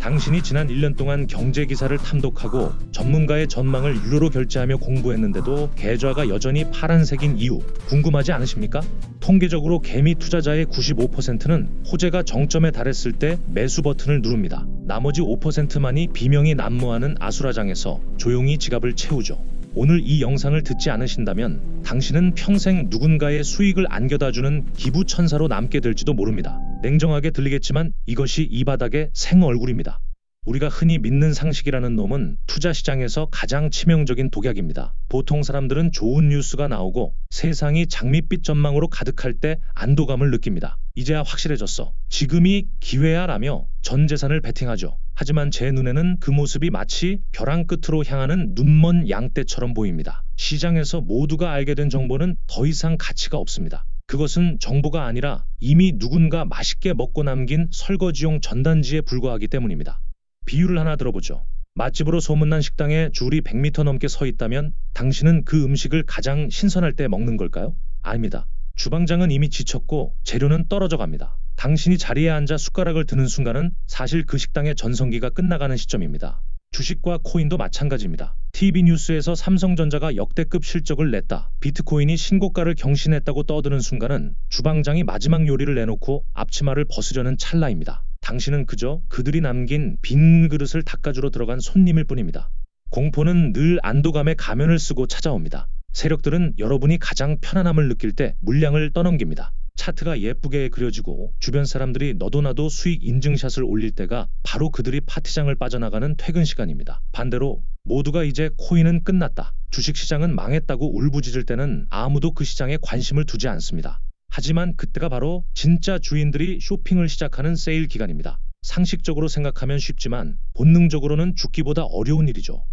당신이 지난 1년 동안 경제 기사를 탐독하고 전문가의 전망을 유료로 결제하며 공부했는데도 계좌가 여전히 파란색인 이유 궁금하지 않으십니까? 통계적으로 개미 투자자의 95%는 호재가 정점에 달했을 때 매수 버튼을 누릅니다. 나머지 5%만이 비명이 난무하는 아수라장에서 조용히 지갑을 채우죠. 오늘 이 영상을 듣지 않으신다면 당신은 평생 누군가의 수익을 안겨다주는 기부천사로 남게 될지도 모릅니다. 냉정하게 들리겠지만 이것이 이 바닥의 생얼굴입니다. 우리가 흔히 믿는 상식이라는 놈은 투자시장에서 가장 치명적인 독약입니다. 보통 사람들은 좋은 뉴스가 나오고 세상이 장밋빛 전망으로 가득할 때 안도감을 느낍니다. 이제야 확실해졌어. 지금이 기회야 라며 전 재산을 베팅하죠. 하지만 제 눈에는 그 모습이 마치 벼랑 끝으로 향하는 눈먼 양떼처럼 보입니다. 시장에서 모두가 알게 된 정보는 더 이상 가치가 없습니다. 그것은 정보가 아니라 이미 누군가 맛있게 먹고 남긴 설거지용 전단지에 불과하기 때문입니다. 비유를 하나 들어보죠. 맛집으로 소문난 식당에 줄이 100m 넘게 서 있다면 당신은 그 음식을 가장 신선할 때 먹는 걸까요? 아닙니다. 주방장은 이미 지쳤고 재료는 떨어져 갑니다. 당신이 자리에 앉아 숟가락을 드는 순간은 사실 그 식당의 전성기가 끝나가는 시점입니다. 주식과 코인도 마찬가지입니다. TV 뉴스에서 삼성전자가 역대급 실적을 냈다, 비트코인이 신고가를 경신했다고 떠드는 순간은 주방장이 마지막 요리를 내놓고 앞치마를 벗으려는 찰나입니다. 당신은 그저 그들이 남긴 빈 그릇을 닦아주러 들어간 손님일 뿐입니다. 공포는 늘 안도감의 가면을 쓰고 찾아옵니다. 세력들은 여러분이 가장 편안함을 느낄 때 물량을 떠넘깁니다. 차트가 예쁘게 그려지고 주변 사람들이 너도 나도 수익 인증샷을 올릴 때가 바로 그들이 파티장을 빠져나가는 퇴근 시간입니다. 반대로 모두가 이제 코인은 끝났다, 주식시장은 망했다고 울부짖을 때는 아무도 그 시장에 관심을 두지 않습니다. 하지만 그때가 바로 진짜 주인들이 쇼핑을 시작하는 세일 기간입니다. 상식적으로 생각하면 쉽지만 본능적으로는 죽기보다 어려운 일이죠.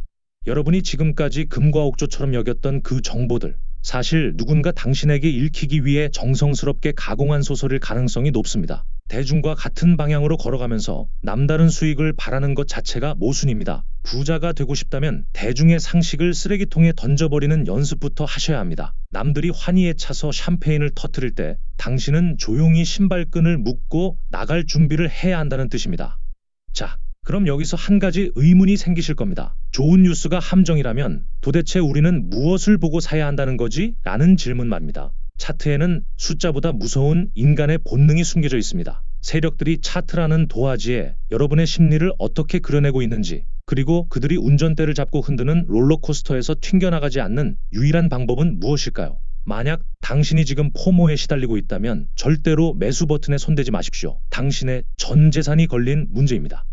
여러분이 지금까지 금과 옥조처럼 여겼던 그 정보들, 사실 누군가 당신에게 읽히기 위해 정성스럽게 가공한 소설일 가능성이 높습니다. 대중과 같은 방향으로 걸어가면서 남다른 수익을 바라는 것 자체가 모순입니다. 부자가 되고 싶다면 대중의 상식을 쓰레기통에 던져버리는 연습부터 하셔야 합니다. 남들이 환희에 차서 샴페인을 터뜨릴 때 당신은 조용히 신발끈을 묶고 나갈 준비를 해야 한다는 뜻입니다. 자, 그럼 여기서 한 가지 의문이 생기실 겁니다. 좋은 뉴스가 함정이라면 도대체 우리는 무엇을 보고 사야 한다는 거지? 라는 질문 말입니다. 차트에는 숫자보다 무서운 인간의 본능이 숨겨져 있습니다. 세력들이 차트라는 도화지에 여러분의 심리를 어떻게 그려내고 있는지, 그리고 그들이 운전대를 잡고 흔드는 롤러코스터에서 튕겨나가지 않는 유일한 방법은 무엇일까요? 만약 당신이 지금 포모에 시달리고 있다면 절대로 매수 버튼에 손대지 마십시오. 당신의 전 재산이 걸린 문제입니다.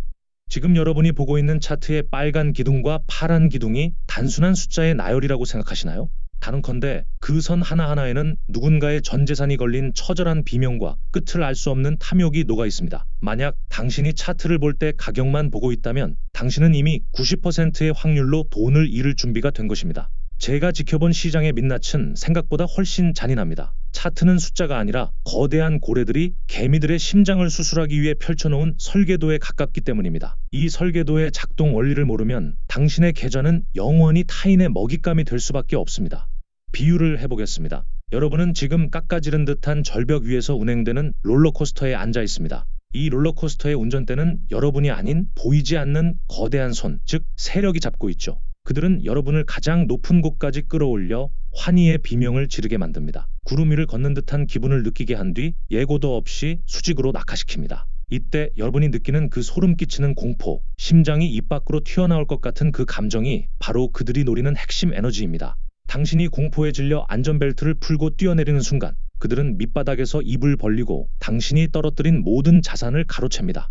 지금 여러분이 보고 있는 차트의 빨간 기둥과 파란 기둥이 단순한 숫자의 나열이라고 생각하시나요? 단언컨대 그 선 하나하나에는 누군가의 전 재산이 걸린 처절한 비명과 끝을 알 수 없는 탐욕이 녹아 있습니다. 만약 당신이 차트를 볼 때 가격만 보고 있다면 당신은 이미 90%의 확률로 돈을 잃을 준비가 된 것입니다. 제가 지켜본 시장의 민낯은 생각보다 훨씬 잔인합니다. 차트는 숫자가 아니라 거대한 고래들이 개미들의 심장을 수술하기 위해 펼쳐놓은 설계도에 가깝기 때문입니다. 이 설계도의 작동 원리를 모르면 당신의 계좌는 영원히 타인의 먹잇감이 될 수밖에 없습니다. 비유를 해보겠습니다. 여러분은 지금 깎아지른 듯한 절벽 위에서 운행되는 롤러코스터에 앉아 있습니다. 이 롤러코스터의 운전대는 여러분이 아닌 보이지 않는 거대한 손, 즉 세력이 잡고 있죠. 그들은 여러분을 가장 높은 곳까지 끌어올려 환희의 비명을 지르게 만듭니다. 구름 위를 걷는 듯한 기분을 느끼게 한 뒤 예고도 없이 수직으로 낙하시킵니다. 이때 여러분이 느끼는 그 소름 끼치는 공포, 심장이 입 밖으로 튀어나올 것 같은 그 감정이 바로 그들이 노리는 핵심 에너지입니다. 당신이 공포에 질려 안전벨트를 풀고 뛰어내리는 순간 그들은 밑바닥에서 입을 벌리고 당신이 떨어뜨린 모든 자산을 가로챕니다.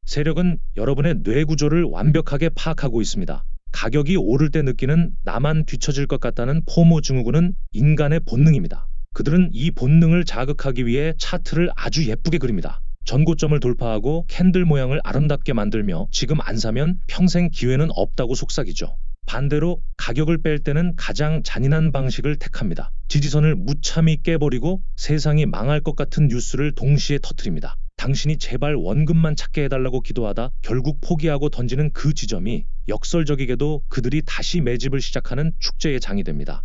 세력은 여러분의 뇌 구조를 완벽하게 파악하고 있습니다. 가격이 오를 때 느끼는 나만 뒤처질 것 같다는 포모 증후군은 인간의 본능입니다. 그들은 이 본능을 자극하기 위해 차트를 아주 예쁘게 그립니다. 전고점을 돌파하고 캔들 모양을 아름답게 만들며 지금 안 사면 평생 기회는 없다고 속삭이죠. 반대로 가격을 뺄 때는 가장 잔인한 방식을 택합니다. 지지선을 무참히 깨버리고 세상이 망할 것 같은 뉴스를 동시에 터뜨립니다. 당신이 제발 원금만 찾게 해달라고 기도하다 결국 포기하고 던지는 그 지점이 역설적이게도 그들이 다시 매집을 시작하는 축제의 장이 됩니다.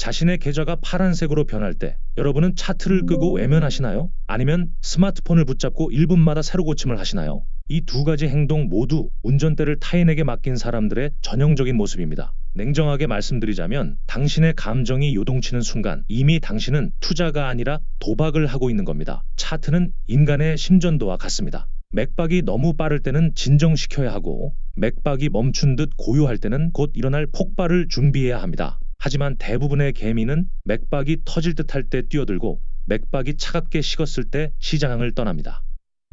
자신의 계좌가 파란색으로 변할 때 여러분은 차트를 끄고 외면하시나요? 아니면 스마트폰을 붙잡고 1분마다 새로 고침을 하시나요? 이 두 가지 행동 모두 운전대를 타인에게 맡긴 사람들의 전형적인 모습입니다. 냉정하게 말씀드리자면 당신의 감정이 요동치는 순간 이미 당신은 투자가 아니라 도박을 하고 있는 겁니다. 차트는 인간의 심전도와 같습니다. 맥박이 너무 빠를 때는 진정시켜야 하고 맥박이 멈춘 듯 고요할 때는 곧 일어날 폭발을 준비해야 합니다. 하지만 대부분의 개미는 맥박이 터질 듯할 때 뛰어들고 맥박이 차갑게 식었을 때 시장을 떠납니다.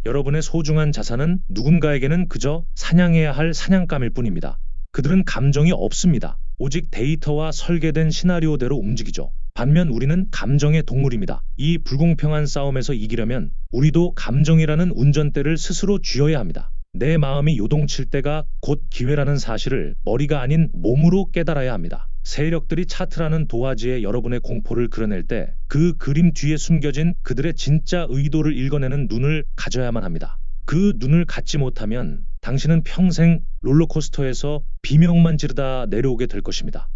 여러분의 소중한 자산은 누군가에게는 그저 사냥해야 할 사냥감일 뿐입니다. 그들은 감정이 없습니다. 오직 데이터와 설계된 시나리오대로 움직이죠. 반면 우리는 감정의 동물입니다. 이 불공평한 싸움에서 이기려면 우리도 감정이라는 운전대를 스스로 쥐어야 합니다. 내 마음이 요동칠 때가 곧 기회라는 사실을 머리가 아닌 몸으로 깨달아야 합니다. 세력들이 차트라는 도화지에 여러분의 공포를 그려낼 때 그 그림 뒤에 숨겨진 그들의 진짜 의도를 읽어내는 눈을 가져야만 합니다. 그 눈을 갖지 못하면 당신은 평생 롤러코스터에서 비명만 지르다 내려오게 될 것입니다.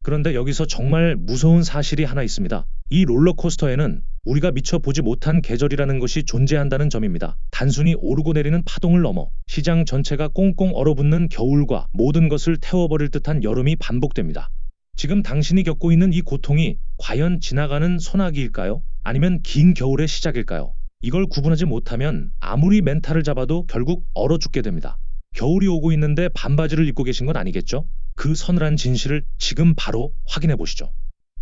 그런데 여기서 정말 무서운 사실이 하나 있습니다. 이 롤러코스터에는 우리가 미처 보지 못한 계절이라는 것이 존재한다는 점입니다. 단순히 오르고 내리는 파동을 넘어 시장 전체가 꽁꽁 얼어붙는 겨울과 모든 것을 태워버릴 듯한 여름이 반복됩니다. 지금 당신이 겪고 있는 이 고통이 과연 지나가는 소나기일까요? 아니면 긴 겨울의 시작일까요? 이걸 구분하지 못하면 아무리 멘탈을 잡아도 결국 얼어 죽게 됩니다. 겨울이 오고 있는데 반바지를 입고 계신 건 아니겠죠? 그 서늘한 진실을 지금 바로 확인해 보시죠.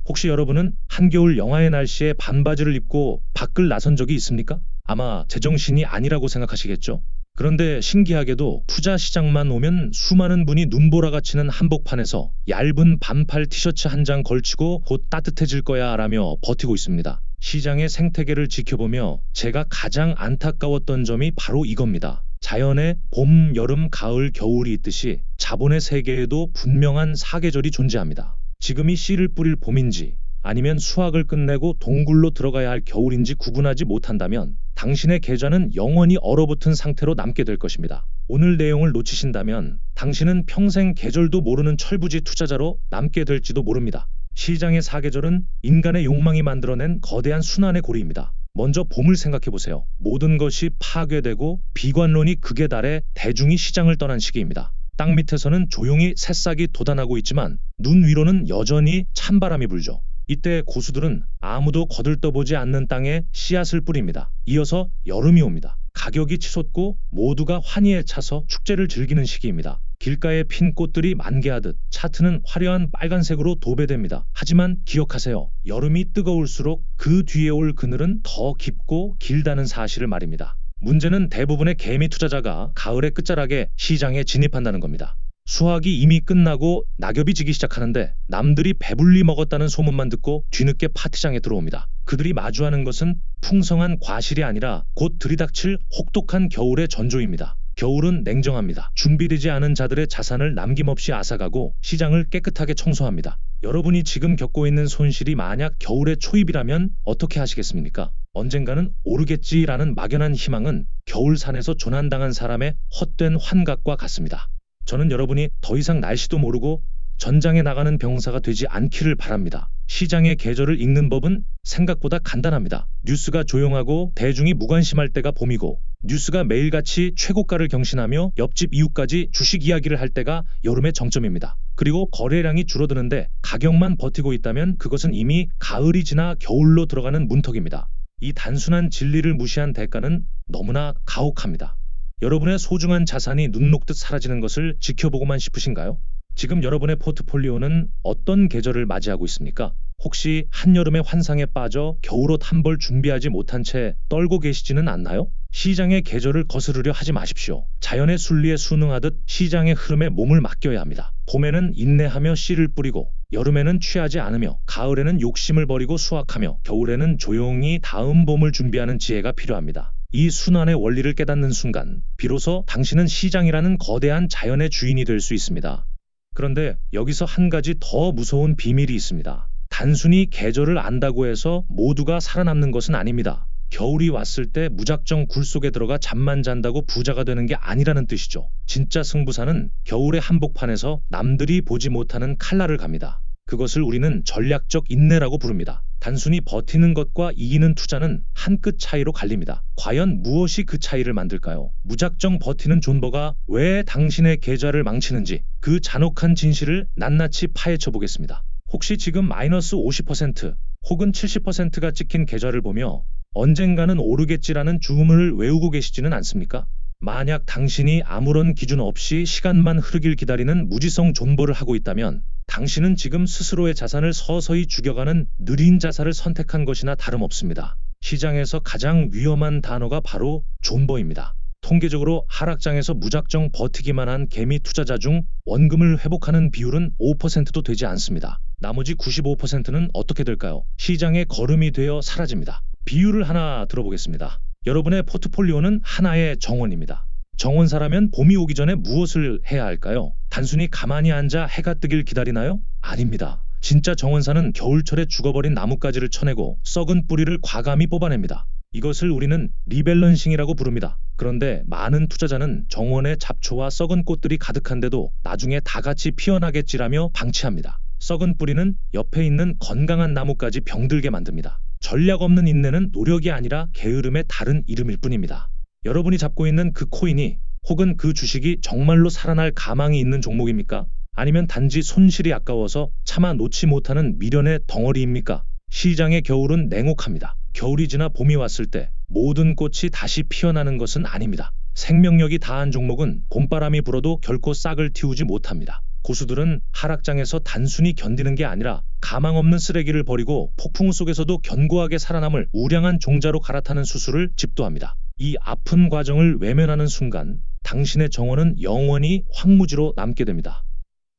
혹시 여러분은 한겨울 영하의 날씨에 반바지를 입고 밖을 나선 적이 있습니까? 아마 제정신이 아니라고 생각하시겠죠? 그런데 신기하게도 투자 시장만 오면 수많은 분이 눈보라가 치는 한복판에서 얇은 반팔 티셔츠 한 장 걸치고 곧 따뜻해질 거야 라며 버티고 있습니다. 시장의 생태계를 지켜보며 제가 가장 안타까웠던 점이 바로 이겁니다. 자연에 봄, 여름, 가을, 겨울이 있듯이 자본의 세계에도 분명한 사계절이 존재합니다. 지금이 씨를 뿌릴 봄인지 아니면 수확을 끝내고 동굴로 들어가야 할 겨울인지 구분하지 못한다면 당신의 계좌는 영원히 얼어붙은 상태로 남게 될 것입니다. 오늘 내용을 놓치신다면 당신은 평생 계절도 모르는 철부지 투자자로 남게 될지도 모릅니다. 시장의 사계절은 인간의 욕망이 만들어낸 거대한 순환의 고리입니다. 먼저 봄을 생각해보세요. 모든 것이 파괴되고 비관론이 극에 달해 대중이 시장을 떠난 시기입니다. 땅 밑에서는 조용히 새싹이 돋아나고 있지만 눈 위로는 여전히 찬바람이 불죠. 이때 고수들은 아무도 거들떠보지 않는 땅에 씨앗을 뿌립니다. 이어서 여름이 옵니다. 가격이 치솟고 모두가 환희에 차서 축제를 즐기는 시기입니다. 길가에 핀 꽃들이 만개하듯 차트는 화려한 빨간색으로 도배됩니다. 하지만 기억하세요. 여름이 뜨거울수록 그 뒤에 올 그늘은 더 깊고 길다는 사실을 말입니다. 문제는 대부분의 개미 투자자가 가을의 끝자락에 시장에 진입한다는 겁니다. 수확이 이미 끝나고 낙엽이 지기 시작하는데 남들이 배불리 먹었다는 소문만 듣고 뒤늦게 파티장에 들어옵니다. 그들이 마주하는 것은 풍성한 과실이 아니라 곧 들이닥칠 혹독한 겨울의 전조입니다. 겨울은 냉정합니다. 준비되지 않은 자들의 자산을 남김없이 앗아가고 시장을 깨끗하게 청소합니다. 여러분이 지금 겪고 있는 손실이 만약 겨울의 초입이라면 어떻게 하시겠습니까? 언젠가는 오르겠지라는 막연한 희망은 겨울산에서 조난당한 사람의 헛된 환각과 같습니다. 저는 여러분이 더 이상 날씨도 모르고 전장에 나가는 병사가 되지 않기를 바랍니다. 시장의 계절을 읽는 법은 생각보다 간단합니다. 뉴스가 조용하고 대중이 무관심할 때가 봄이고 뉴스가 매일같이 최고가를 경신하며 옆집 이웃까지 주식 이야기를 할 때가 여름의 정점입니다. 그리고 거래량이 줄어드는데 가격만 버티고 있다면 그것은 이미 가을이 지나 겨울로 들어가는 문턱입니다. 이 단순한 진리를 무시한 대가는 너무나 가혹합니다. 여러분의 소중한 자산이 눈 녹듯 사라지는 것을 지켜보고만 싶으신가요? 지금 여러분의 포트폴리오는 어떤 계절을 맞이하고 있습니까? 혹시 한여름의 환상에 빠져 겨울옷 한 벌 준비하지 못한 채 떨고 계시지는 않나요? 시장의 계절을 거스르려 하지 마십시오. 자연의 순리에 순응하듯 시장의 흐름에 몸을 맡겨야 합니다. 봄에는 인내하며 씨를 뿌리고 여름에는 취하지 않으며 가을에는 욕심을 버리고 수확하며 겨울에는 조용히 다음 봄을 준비하는 지혜가 필요합니다. 이 순환의 원리를 깨닫는 순간 비로소 당신은 시장이라는 거대한 자연의 주인이 될 수 있습니다. 그런데 여기서 한 가지 더 무서운 비밀이 있습니다. 단순히 계절을 안다고 해서 모두가 살아남는 것은 아닙니다. 겨울이 왔을 때 무작정 굴 속에 들어가 잠만 잔다고 부자가 되는 게 아니라는 뜻이죠. 진짜 승부사는 겨울의 한복판에서 남들이 보지 못하는 칼날을 갑니다. 그것을 우리는 전략적 인내라고 부릅니다. 단순히 버티는 것과 이기는 투자는 한 끗 차이로 갈립니다. 과연 무엇이 그 차이를 만들까요? 무작정 버티는 존버가 왜 당신의 계좌를 망치는지 그 잔혹한 진실을 낱낱이 파헤쳐 보겠습니다. 혹시 지금 마이너스 50% 혹은 70%가 찍힌 계좌를 보며 언젠가는 오르겠지라는 주문을 외우고 계시지는 않습니까? 만약 당신이 아무런 기준 없이 시간만 흐르길 기다리는 무지성 존버를 하고 있다면 당신은 지금 스스로의 자산을 서서히 죽여가는 느린 자살을 선택한 것이나 다름없습니다. 시장에서 가장 위험한 단어가 바로 존버입니다. 통계적으로 하락장에서 무작정 버티기만 한 개미 투자자 중 원금을 회복하는 비율은 5%도 되지 않습니다. 나머지 95%는 어떻게 될까요? 시장의 거름이 되어 사라집니다. 비유를 하나 들어보겠습니다. 여러분의 포트폴리오는 하나의 정원입니다. 정원사라면 봄이 오기 전에 무엇을 해야 할까요? 단순히 가만히 앉아 해가 뜨길 기다리나요? 아닙니다. 진짜 정원사는 겨울철에 죽어버린 나뭇가지를 쳐내고 썩은 뿌리를 과감히 뽑아냅니다. 이것을 우리는 리밸런싱이라고 부릅니다. 그런데 많은 투자자는 정원에 잡초와 썩은 꽃들이 가득한데도 나중에 다 같이 피어나겠지라며 방치합니다. 썩은 뿌리는 옆에 있는 건강한 나뭇가지 병들게 만듭니다. 전략 없는 인내는 노력이 아니라 게으름의 다른 이름일 뿐입니다. 여러분이 잡고 있는 그 코인이 혹은 그 주식이 정말로 살아날 가망이 있는 종목입니까? 아니면 단지 손실이 아까워서 차마 놓지 못하는 미련의 덩어리입니까? 시장의 겨울은 냉혹합니다. 겨울이 지나 봄이 왔을 때 모든 꽃이 다시 피어나는 것은 아닙니다. 생명력이 다한 종목은 봄바람이 불어도 결코 싹을 틔우지 못합니다. 고수들은 하락장에서 단순히 견디는 게 아니라 가망 없는 쓰레기를 버리고 폭풍 속에서도 견고하게 살아남을 우량한 종자로 갈아타는 수술을 집도합니다. 이 아픈 과정을 외면하는 순간 당신의 정원은 영원히 황무지로 남게 됩니다.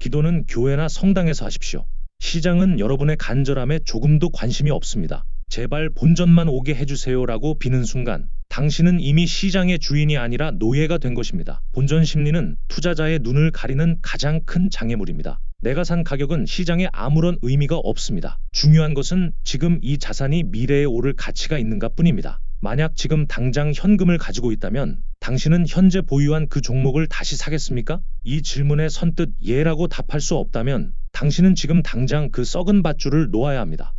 기도는 교회나 성당에서 하십시오. 시장은 여러분의 간절함에 조금도 관심이 없습니다. 제발 본전만 오게 해주세요라고 비는 순간 당신은 이미 시장의 주인이 아니라 노예가 된 것입니다. 본전 심리는 투자자의 눈을 가리는 가장 큰 장애물입니다. 내가 산 가격은 시장에 아무런 의미가 없습니다. 중요한 것은 지금 이 자산이 미래에 오를 가치가 있는가 뿐입니다. 만약 지금 당장 현금을 가지고 있다면 당신은 현재 보유한 그 종목을 다시 사겠습니까? 이 질문에 선뜻 예라고 답할 수 없다면 당신은 지금 당장 그 썩은 밧줄을 놓아야 합니다.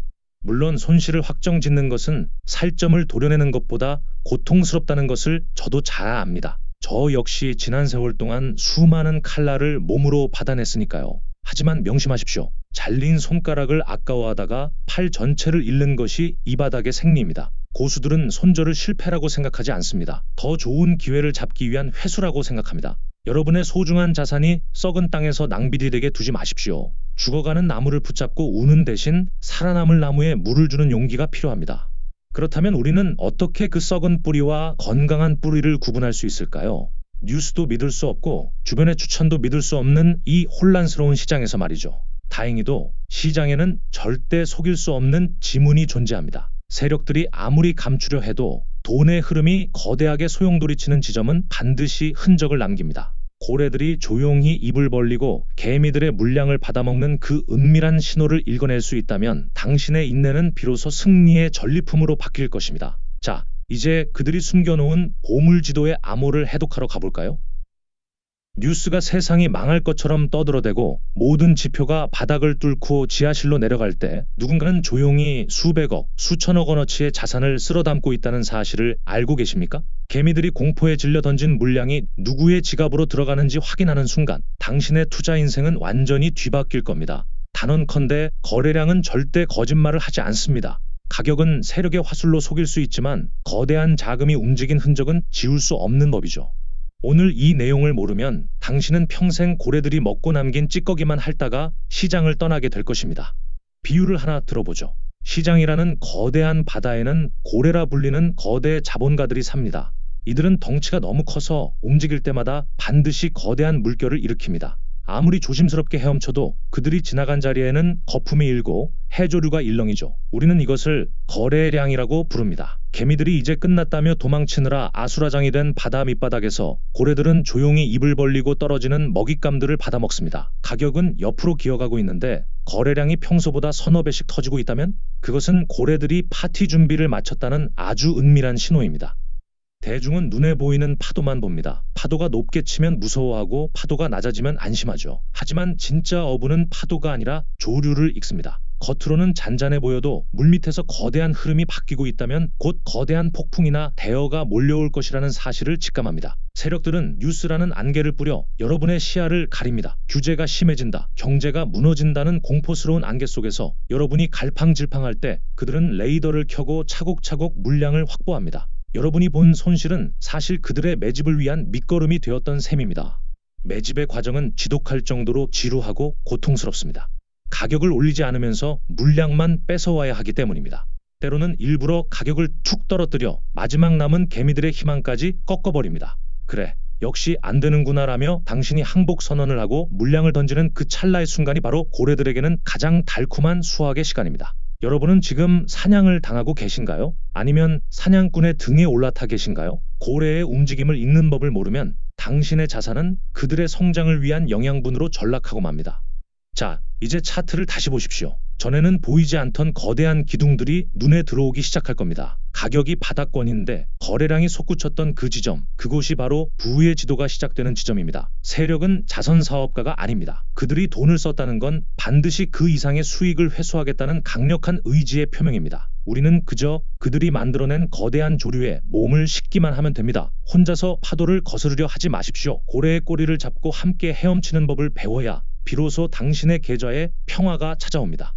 물론 손실을 확정짓는 것은 살점을 도려내는 것보다 고통스럽다는 것을 저도 잘 압니다. 저 역시 지난 세월 동안 수많은 칼날을 몸으로 받아냈으니까요. 하지만 명심하십시오. 잘린 손가락을 아까워하다가 팔 전체를 잃는 것이 이 바닥의 생리입니다. 고수들은 손절을 실패라고 생각하지 않습니다. 더 좋은 기회를 잡기 위한 회수라고 생각합니다. 여러분의 소중한 자산이 썩은 땅에서 낭비되게 두지 마십시오. 죽어가는 나무를 붙잡고 우는 대신 살아남을 나무에 물을 주는 용기가 필요합니다. 그렇다면 우리는 어떻게 그 썩은 뿌리와 건강한 뿌리를 구분할 수 있을까요? 뉴스도 믿을 수 없고 주변의 추천도 믿을 수 없는 이 혼란스러운 시장에서 말이죠. 다행히도 시장에는 절대 속일 수 없는 지문이 존재합니다. 세력들이 아무리 감추려 해도 돈의 흐름이 거대하게 소용돌이치는 지점은 반드시 흔적을 남깁니다. 고래들이 조용히 입을 벌리고 개미들의 물량을 받아먹는 그 은밀한 신호를 읽어낼 수 있다면 당신의 인내는 비로소 승리의 전리품으로 바뀔 것입니다. 자, 이제 그들이 숨겨놓은 보물지도의 암호를 해독하러 가볼까요? 뉴스가 세상이 망할 것처럼 떠들어대고 모든 지표가 바닥을 뚫고 지하실로 내려갈 때 누군가는 조용히 수백억, 수천억 원어치의 자산을 쓸어담고 있다는 사실을 알고 계십니까? 개미들이 공포에 질려 던진 물량이 누구의 지갑으로 들어가는지 확인하는 순간 당신의 투자 인생은 완전히 뒤바뀔 겁니다. 단언컨대 거래량은 절대 거짓말을 하지 않습니다. 가격은 세력의 화술로 속일 수 있지만 거대한 자금이 움직인 흔적은 지울 수 없는 법이죠. 오늘 이 내용을 모르면 당신은 평생 고래들이 먹고 남긴 찌꺼기만 핥다가 시장을 떠나게 될 것입니다. 비유를 하나 들어보죠. 시장이라는 거대한 바다에는 고래라 불리는 거대 자본가들이 삽니다. 이들은 덩치가 너무 커서 움직일 때마다 반드시 거대한 물결을 일으킵니다. 아무리 조심스럽게 헤엄쳐도 그들이 지나간 자리에는 거품이 일고 해조류가 일렁이죠. 우리는 이것을 거래량이라고 부릅니다. 개미들이 이제 끝났다며 도망치느라 아수라장이 된 바다 밑바닥에서 고래들은 조용히 입을 벌리고 떨어지는 먹잇감들을 받아먹습니다. 가격은 옆으로 기어가고 있는데 거래량이 평소보다 서너 배씩 터지고 있다면 그것은 고래들이 파티 준비를 마쳤다는 아주 은밀한 신호입니다. 대중은 눈에 보이는 파도만 봅니다. 파도가 높게 치면 무서워하고 파도가 낮아지면 안심하죠. 하지만 진짜 어부는 파도가 아니라 조류를 읽습니다. 겉으로는 잔잔해 보여도 물밑에서 거대한 흐름이 바뀌고 있다면 곧 거대한 폭풍이나 대어가 몰려올 것이라는 사실을 직감합니다. 세력들은 뉴스라는 안개를 뿌려 여러분의 시야를 가립니다. 규제가 심해진다, 경제가 무너진다는 공포스러운 안개 속에서 여러분이 갈팡질팡할 때 그들은 레이더를 켜고 차곡차곡 물량을 확보합니다. 여러분이 본 손실은 사실 그들의 매집을 위한 밑거름이 되었던 셈입니다. 매집의 과정은 지독할 정도로 지루하고 고통스럽습니다. 가격을 올리지 않으면서 물량만 뺏어와야 하기 때문입니다. 때로는 일부러 가격을 툭 떨어뜨려 마지막 남은 개미들의 희망까지 꺾어버립니다. 그래, 역시 안 되는구나라며 당신이 항복 선언을 하고 물량을 던지는 그 찰나의 순간이 바로 고래들에게는 가장 달콤한 수확의 시간입니다. 여러분은 지금 사냥을 당하고 계신가요? 아니면 사냥꾼의 등에 올라타 계신가요? 고래의 움직임을 읽는 법을 모르면 당신의 자산은 그들의 성장을 위한 영양분으로 전락하고 맙니다. 자, 이제 차트를 다시 보십시오. 전에는 보이지 않던 거대한 기둥들이 눈에 들어오기 시작할 겁니다. 가격이 바닥권인데 거래량이 솟구쳤던 그 지점, 그곳이 바로 부의 지도가 시작되는 지점입니다. 세력은 자선사업가가 아닙니다. 그들이 돈을 썼다는 건 반드시 그 이상의 수익을 회수하겠다는 강력한 의지의 표명입니다. 우리는 그저 그들이 만들어낸 거대한 조류에 몸을 싣기만 하면 됩니다. 혼자서 파도를 거스르려 하지 마십시오. 고래의 꼬리를 잡고 함께 헤엄치는 법을 배워야 비로소 당신의 계좌에 평화가 찾아옵니다.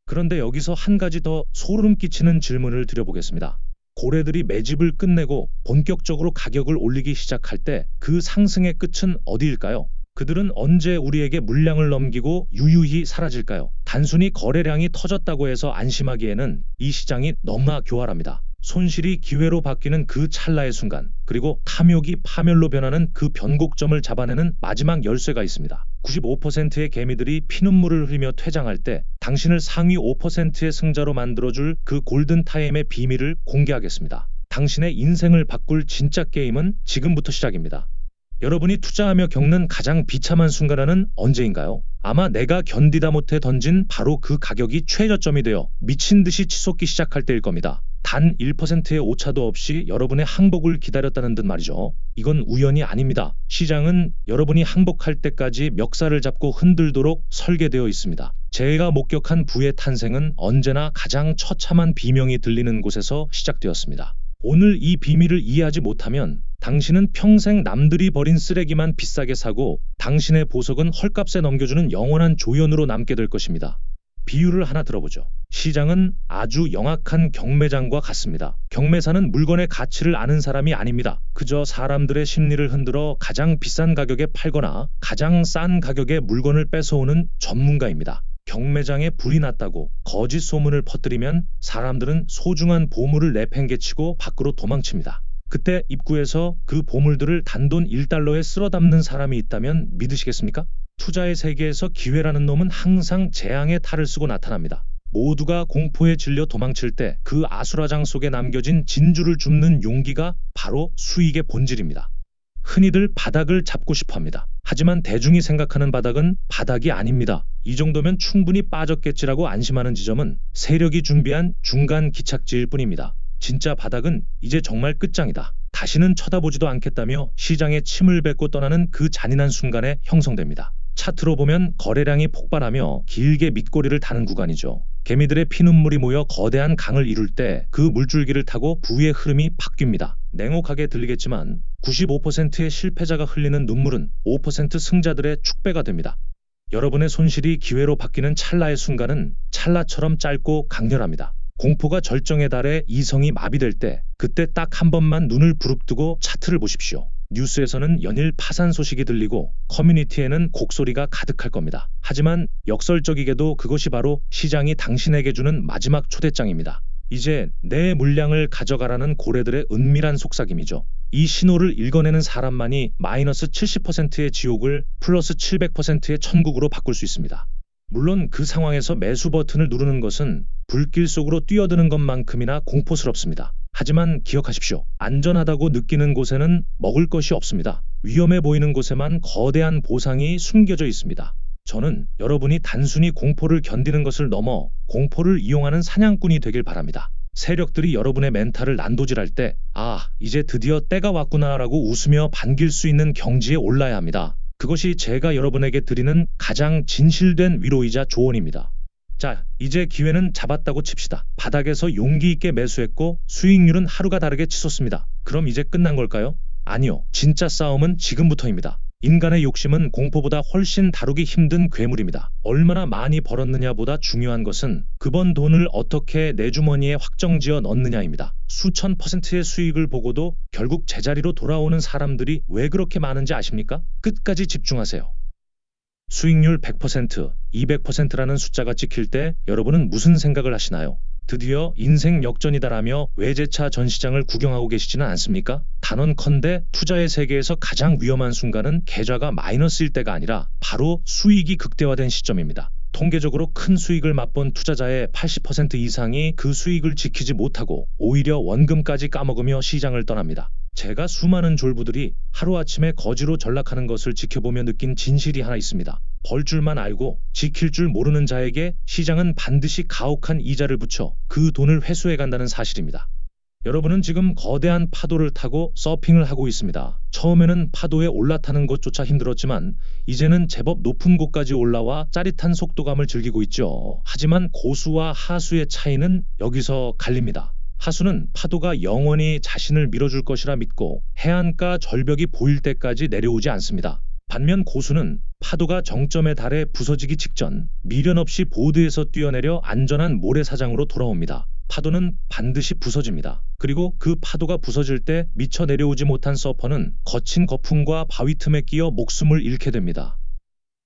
그런데 여기서 한 가지 더 소름 끼치는 질문을 드려보겠습니다. 고래들이 매집을 끝내고 본격적으로 가격을 올리기 시작할 때 그 상승의 끝은 어디일까요? 그들은 언제 우리에게 물량을 넘기고 유유히 사라질까요? 단순히 거래량이 터졌다고 해서 안심하기에는 이 시장이 너무나 교활합니다. 손실이 기회로 바뀌는 그 찰나의 순간, 그리고 탐욕이 파멸로 변하는 그 변곡점을 잡아내는 마지막 열쇠가 있습니다. 95%의 개미들이 피눈물을 흘리며 퇴장할 때 당신을 상위 5%의 승자로 만들어줄 그 골든타임의 비밀을 공개하겠습니다. 당신의 인생을 바꿀 진짜 게임은 지금부터 시작입니다. 여러분이 투자하며 겪는 가장 비참한 순간은 언제인가요? 아마 내가 견디다 못해 던진 바로 그 가격이 최저점이 되어 미친 듯이 치솟기 시작할 때일 겁니다. 단 1%의 오차도 없이 여러분의 항복을 기다렸다는 듯 말이죠. 이건 우연이 아닙니다. 시장은 여러분이 항복할 때까지 멱살을 잡고 흔들도록 설계되어 있습니다. 제가 목격한 부의 탄생은 언제나 가장 처참한 비명이 들리는 곳에서 시작되었습니다. 오늘 이 비밀을 이해하지 못하면 당신은 평생 남들이 버린 쓰레기만 비싸게 사고 당신의 보석은 헐값에 넘겨주는 영원한 조연으로 남게 될 것입니다. 비유를 하나 들어보죠. 시장은 아주 영악한 경매장과 같습니다. 경매사는 물건의 가치를 아는 사람이 아닙니다. 그저 사람들의 심리를 흔들어 가장 비싼 가격에 팔거나 가장 싼 가격에 물건을 뺏어오는 전문가입니다. 경매장에 불이 났다고 거짓 소문을 퍼뜨리면 사람들은 소중한 보물을 내팽개치고 밖으로 도망칩니다. 그때 입구에서 그 보물들을 단돈 1달러에 쓸어 담는 사람이 있다면 믿으시겠습니까? 투자의 세계에서 기회라는 놈은 항상 재앙의 탈을 쓰고 나타납니다. 모두가 공포에 질려 도망칠 때 그 아수라장 속에 남겨진 진주를 줍는 용기가 바로 수익의 본질입니다. 흔히들 바닥을 잡고 싶어 합니다. 하지만 대중이 생각하는 바닥은 바닥이 아닙니다. 이 정도면 충분히 빠졌겠지라고 안심하는 지점은 세력이 준비한 중간 기착지일 뿐입니다. 진짜 바닥은 이제 정말 끝장이다. 다시는 쳐다보지도 않겠다며 시장에 침을 뱉고 떠나는 그 잔인한 순간에 형성됩니다. 차트로 보면 거래량이 폭발하며 길게 밑꼬리를 다는 구간이죠. 개미들의 피눈물이 모여 거대한 강을 이룰 때 그 물줄기를 타고 부의 흐름이 바뀝니다. 냉혹하게 들리겠지만 95%의 실패자가 흘리는 눈물은 5% 승자들의 축배가 됩니다. 여러분의 손실이 기회로 바뀌는 찰나의 순간은 찰나처럼 짧고 강렬합니다. 공포가 절정에 달해 이성이 마비될 때 그때 딱 한 번만 눈을 부릅뜨고 차트를 보십시오. 뉴스에서는 연일 파산 소식이 들리고 커뮤니티에는 곡소리가 가득할 겁니다. 하지만 역설적이게도 그것이 바로 시장이 당신에게 주는 마지막 초대장입니다. 이제 내 물량을 가져가라는 고래들의 은밀한 속삭임이죠. 이 신호를 읽어내는 사람만이 마이너스 70%의 지옥을 플러스 700%의 천국으로 바꿀 수 있습니다. 물론 그 상황에서 매수 버튼을 누르는 것은 불길 속으로 뛰어드는 것만큼이나 공포스럽습니다. 하지만 기억하십시오. 안전하다고 느끼는 곳에는 먹을 것이 없습니다. 위험해 보이는 곳에만 거대한 보상이 숨겨져 있습니다. 저는 여러분이 단순히 공포를 견디는 것을 넘어 공포를 이용하는 사냥꾼이 되길 바랍니다. 세력들이 여러분의 멘탈을 난도질할 때, 아, 이제 드디어 때가 왔구나라고 웃으며 반길 수 있는 경지에 올라야 합니다. 그것이 제가 여러분에게 드리는 가장 진실된 위로이자 조언입니다. 자, 이제 기회는 잡았다고 칩시다. 바닥에서 용기 있게 매수했고 수익률은 하루가 다르게 치솟습니다. 그럼 이제 끝난 걸까요? 아니요. 진짜 싸움은 지금부터입니다. 인간의 욕심은 공포보다 훨씬 다루기 힘든 괴물입니다. 얼마나 많이 벌었느냐보다 중요한 것은 그 번 돈을 어떻게 내 주머니에 확정지어 넣느냐입니다. 수천 %의 수익을 보고도 결국 제자리로 돌아오는 사람들이 왜 그렇게 많은지 아십니까? 끝까지 집중하세요. 수익률 100%, 200%라는 숫자가 찍힐 때 여러분은 무슨 생각을 하시나요? 드디어 인생 역전이다라며 외제차 전시장을 구경하고 계시지는 않습니까? 단언컨대 투자의 세계에서 가장 위험한 순간은 계좌가 마이너스일 때가 아니라 바로 수익이 극대화된 시점입니다. 통계적으로 큰 수익을 맛본 투자자의 80% 이상이 그 수익을 지키지 못하고 오히려 원금까지 까먹으며 시장을 떠납니다. 제가 수많은 졸부들이 하루아침에 거지로 전락하는 것을 지켜보며 느낀 진실이 하나 있습니다. 벌 줄만 알고 지킬 줄 모르는 자에게 시장은 반드시 가혹한 이자를 붙여 그 돈을 회수해 간다는 사실입니다. 여러분은 지금 거대한 파도를 타고 서핑을 하고 있습니다. 처음에는 파도에 올라타는 것조차 힘들었지만 이제는 제법 높은 곳까지 올라와 짜릿한 속도감을 즐기고 있죠. 하지만 고수와 하수의 차이는 여기서 갈립니다. 하수는 파도가 영원히 자신을 밀어줄 것이라 믿고 해안가 절벽이 보일 때까지 내려오지 않습니다. 반면 고수는 파도가 정점에 달해 부서지기 직전 미련 없이 보드에서 뛰어내려 안전한 모래사장으로 돌아옵니다. 파도는 반드시 부서집니다. 그리고 그 파도가 부서질 때 미쳐 내려오지 못한 서퍼는 거친 거품과 바위 틈에 끼어 목숨을 잃게 됩니다.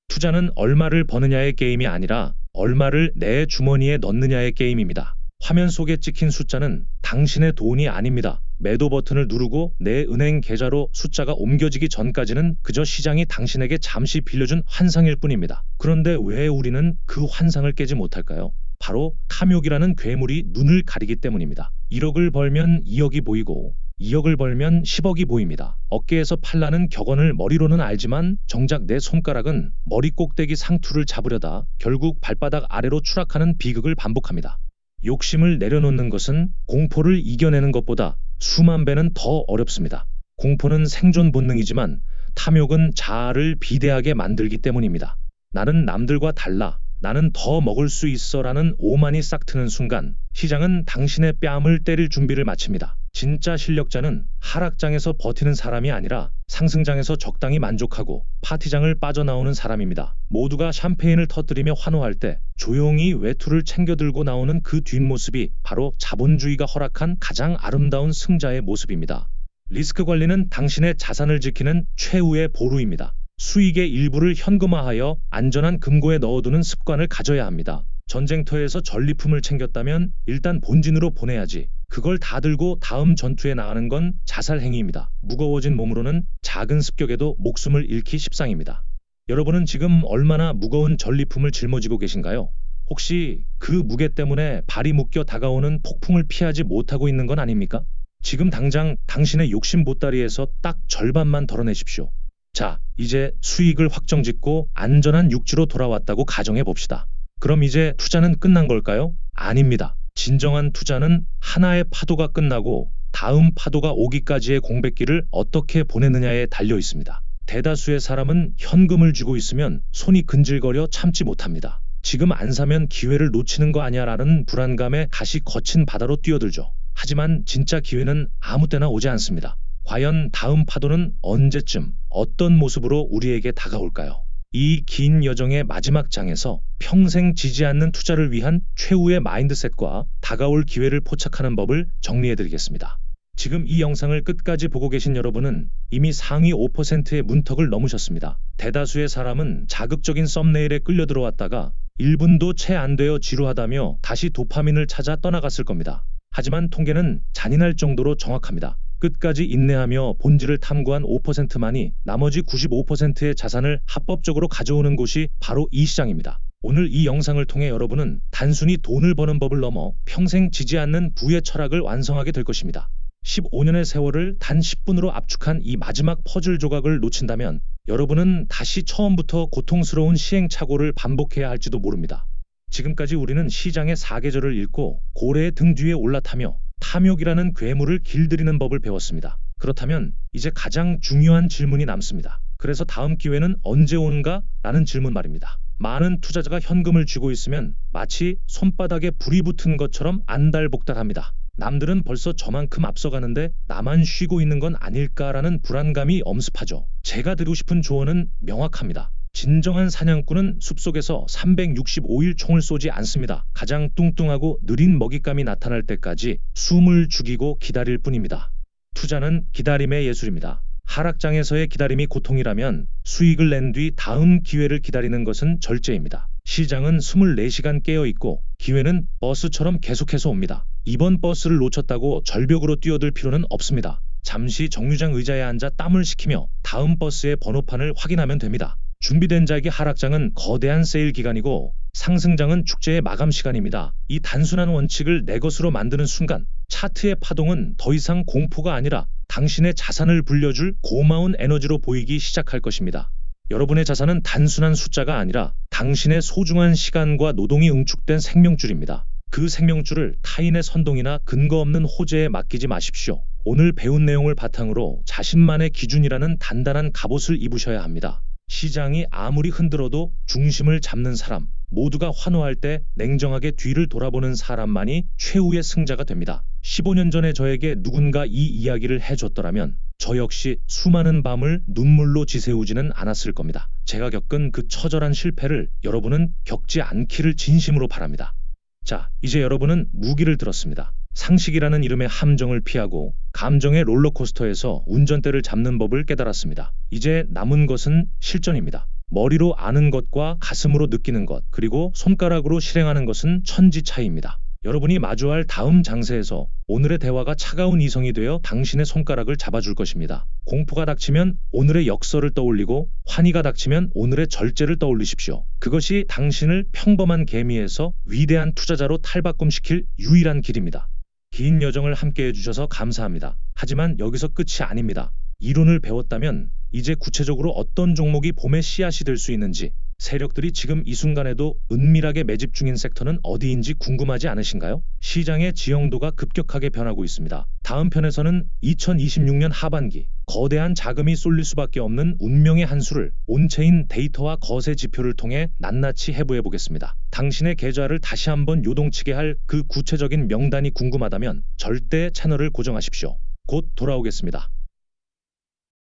투자는 얼마를 버느냐의 게임이 아니라 얼마를 내 주머니에 넣느냐의 게임입니다. 화면 속에 찍힌 숫자는 당신의 돈이 아닙니다. 매도 버튼을 누르고 내 은행 계좌로 숫자가 옮겨지기 전까지는 그저 시장이 당신에게 잠시 빌려준 환상일 뿐입니다. 그런데 왜 우리는 그 환상을 깨지 못할까요? 바로 탐욕이라는 괴물이 눈을 가리기 때문입니다. 1억을 벌면 2억이 보이고 2억을 벌면 10억이 보입니다. 어깨에서 팔라는 격언을 머리로는 알지만 정작 내 손가락은 머리 꼭대기 상투를 잡으려다 결국 발바닥 아래로 추락하는 비극을 반복합니다. 욕심을 내려놓는 것은 공포를 이겨내는 것보다 수만 배는 더 어렵습니다. 공포는 생존 본능이지만 탐욕은 자아를 비대하게 만들기 때문입니다. 나는 남들과 달라, 나는 더 먹을 수 있어라는 오만이 싹 트는 순간 시장은 당신의 뺨을 때릴 준비를 마칩니다. 진짜 실력자는 하락장에서 버티는 사람이 아니라 상승장에서 적당히 만족하고 파티장을 빠져나오는 사람입니다. 모두가 샴페인을 터뜨리며 환호할 때 조용히 외투를 챙겨 들고 나오는 그 뒷모습이 바로 자본주의가 허락한 가장 아름다운 승자의 모습입니다. 리스크 관리는 당신의 자산을 지키는 최후의 보루입니다. 수익의 일부를 현금화하여 안전한 금고에 넣어두는 습관을 가져야 합니다. 전쟁터에서 전리품을 챙겼다면 일단 본진으로 보내야지. 그걸 다 들고 다음 전투에 나가는 건 자살 행위입니다. 무거워진 몸으로는 작은 습격에도 목숨을 잃기 십상입니다. 여러분은 지금 얼마나 무거운 전리품을 짊어지고 계신가요? 혹시 그 무게 때문에 발이 묶여 다가오는 폭풍을 피하지 못하고 있는 건 아닙니까? 지금 당장 당신의 욕심 보따리에서 딱 절반만 덜어내십시오. 자, 이제 수익을 확정짓고 안전한 육지로 돌아왔다고 가정해 봅시다. 그럼 이제 투자는 끝난 걸까요? 아닙니다. 진정한 투자는 하나의 파도가 끝나고 다음 파도가 오기까지의 공백기를 어떻게 보내느냐에 달려 있습니다. 대다수의 사람은 현금을 쥐고 있으면 손이 근질거려 참지 못합니다. 지금 안 사면 기회를 놓치는 거 아니야라는 불안감에 다시 거친 바다로 뛰어들죠. 하지만 진짜 기회는 아무 때나 오지 않습니다. 과연 다음 파도는 언제쯤 어떤 모습으로 우리에게 다가올까요? 이 긴 여정의 마지막 장에서 평생 지지 않는 투자를 위한 최후의 마인드셋과 다가올 기회를 포착하는 법을 정리해드리겠습니다. 지금 이 영상을 끝까지 보고 계신 여러분은 이미 상위 5%의 문턱을 넘으셨습니다. 대다수의 사람은 자극적인 썸네일에 끌려 들어왔다가 1분도 채 안 되어 지루하다며 다시 도파민을 찾아 떠나갔을 겁니다. 하지만 통계는 잔인할 정도로 정확합니다. 끝까지 인내하며 본질을 탐구한 5%만이 나머지 95%의 자산을 합법적으로 가져오는 곳이 바로 이 시장입니다. 오늘 이 영상을 통해 여러분은 단순히 돈을 버는 법을 넘어 평생 지지 않는 부의 철학을 완성하게 될 것입니다. 15년의 세월을 단 10분으로 압축한 이 마지막 퍼즐 조각을 놓친다면 여러분은 다시 처음부터 고통스러운 시행착오를 반복해야 할지도 모릅니다. 지금까지 우리는 시장의 사계절을 읽고 고래의 등 뒤에 올라타며 탐욕이라는 괴물을 길들이는 법을 배웠습니다. 그렇다면 이제 가장 중요한 질문이 남습니다. 그래서 다음 기회는 언제 오는가? 라는 질문 말입니다. 많은 투자자가 현금을 쥐고 있으면 마치 손바닥에 불이 붙은 것처럼 안달복달합니다. 남들은 벌써 저만큼 앞서가는데 나만 쉬고 있는 건 아닐까라는 불안감이 엄습하죠. 제가 드리고 싶은 조언은 명확합니다. 진정한 사냥꾼은 숲속에서 365일 총을 쏘지 않습니다. 가장 뚱뚱하고 느린 먹잇감이 나타날 때까지 숨을 죽이고 기다릴 뿐입니다. 투자는 기다림의 예술입니다. 하락장에서의 기다림이 고통이라면 수익을 낸 뒤 다음 기회를 기다리는 것은 절제입니다. 시장은 24시간 깨어있고 기회는 버스처럼 계속해서 옵니다. 이번 버스를 놓쳤다고 절벽으로 뛰어들 필요는 없습니다. 잠시 정류장 의자에 앉아 땀을 식히며 다음 버스의 번호판을 확인하면 됩니다. 준비된 자에게 하락장은 거대한 세일 기간이고 상승장은 축제의 마감 시간입니다. 이 단순한 원칙을 내 것으로 만드는 순간 차트의 파동은 더 이상 공포가 아니라 당신의 자산을 불려줄 고마운 에너지로 보이기 시작할 것입니다. 여러분의 자산은 단순한 숫자가 아니라 당신의 소중한 시간과 노동이 응축된 생명줄입니다. 그 생명줄을 타인의 선동이나 근거 없는 호재에 맡기지 마십시오. 오늘 배운 내용을 바탕으로 자신만의 기준이라는 단단한 갑옷을 입으셔야 합니다. 시장이 아무리 흔들어도 중심을 잡는 사람, 모두가 환호할 때 냉정하게 뒤를 돌아보는 사람만이 최후의 승자가 됩니다. 15년 전에 저에게 누군가 이 이야기를 해줬더라면 저 역시 수많은 밤을 눈물로 지새우지는 않았을 겁니다. 제가 겪은 그 처절한 실패를 여러분은 겪지 않기를 진심으로 바랍니다. 자, 이제 여러분은 무기를 들었습니다. 상식이라는 이름의 함정을 피하고 감정의 롤러코스터에서 운전대를 잡는 법을 깨달았습니다. 이제 남은 것은 실전입니다. 머리로 아는 것과 가슴으로 느끼는 것, 그리고 손가락으로 실행하는 것은 천지 차이입니다. 여러분이 마주할 다음 장세에서 오늘의 대화가 차가운 이성이 되어 당신의 손가락을 잡아줄 것입니다. 공포가 닥치면 오늘의 역설을 떠올리고 환희가 닥치면 오늘의 절제를 떠올리십시오. 그것이 당신을 평범한 개미에서 위대한 투자자로 탈바꿈시킬 유일한 길입니다. 긴 여정을 함께해 주셔서 감사합니다. 하지만 여기서 끝이 아닙니다. 이론을 배웠다면 이제 구체적으로 어떤 종목이 봄의 씨앗이 될 수 있는지, 세력들이 지금 이 순간에도 은밀하게 매집 중인 섹터는 어디인지 궁금하지 않으신가요? 시장의 지형도가 급격하게 변하고 있습니다. 다음 편에서는 2026년 하반기 거대한 자금이 쏠릴 수밖에 없는 운명의 한 수를 온체인 데이터와 거세 지표를 통해 낱낱이 해부해 보겠습니다. 당신의 계좌를 다시 한번 요동치게 할 그 구체적인 명단이 궁금하다면 절대 채널을 고정하십시오. 곧 돌아오겠습니다.